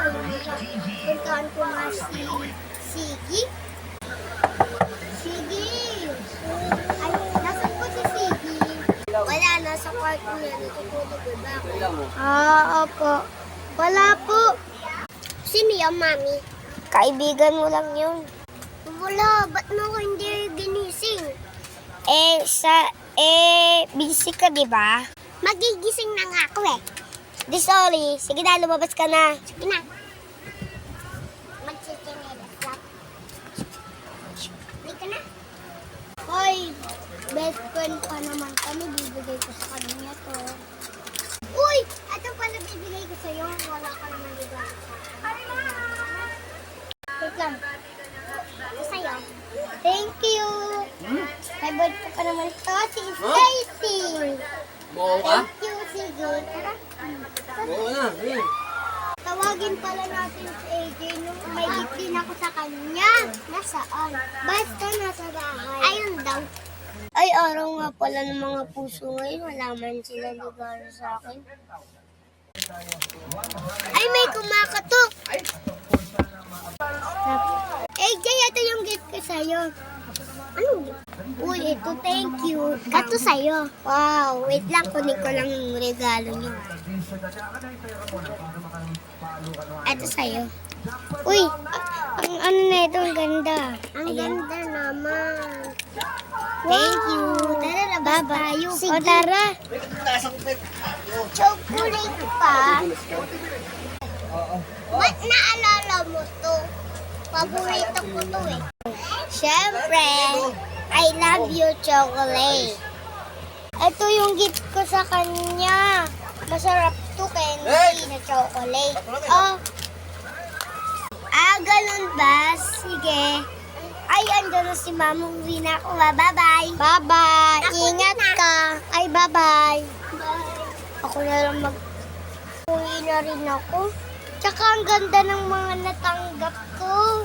Puntahan ko nga si Sigi. Sigi! Ay, nasa po si Sigi. Wala, nasa kwarto niya. Natutulog, diba? Opo. Wala po. Sino yung mami? Kaibigan mo lang yun. Wala, ba't mo ko hindi ginising? Busy ka, di ba? Magigising na nga ako eh. Di sorry. Sige na, lumabas ka na. Sige na. Magsisingilas lang. Hindi ka na. Hoy, best friend pa naman kami. Bibigay ko sa kanya to. Uy! Ito pala bibigay ko sa'yo. Wala ka naman bigay sa akin. Wait lang. Ito sa'yo. Thank you. Favorite ko pa naman ito. Si Stacy. Buo ka? Thank you, sige. Tara. Buo na. Tawagin pala natin si AJ nung may gift din ako sa kanya. Nasaan? Basta nasa bahay. Ayun daw. Ay, araw nga pala ng mga puso ngayon. Wala man sila ligaro sa akin. Ay, may kumakatok. AJ, ito yung gift ko sa'yo. Ano? Uy, ito, thank you. Ito sa'yo. Wow, wait lang, kunin ko lang yung regalo niyo. Ito sa'yo. Uy, ang ano na ito, ang ganda. Ang ganda naman. Thank you. Tara na, bye-bye. O, tara. Chocolate pa. Ba't naalala mo to? Paborito ko to eh. Siyempre, I love you, chocolate. Ito yung gift ko sa kanya. Masarap to, candy na chocolate. Oh. Ganun ba? Sige. Ay, andun na si Mama. Uwi na ako. Bye-bye. Bye-bye. Ingat ka. Ay, bye-bye. Ako na lang mag-uwi na rin ako. Tsaka ang ganda ng mga natanggap ko.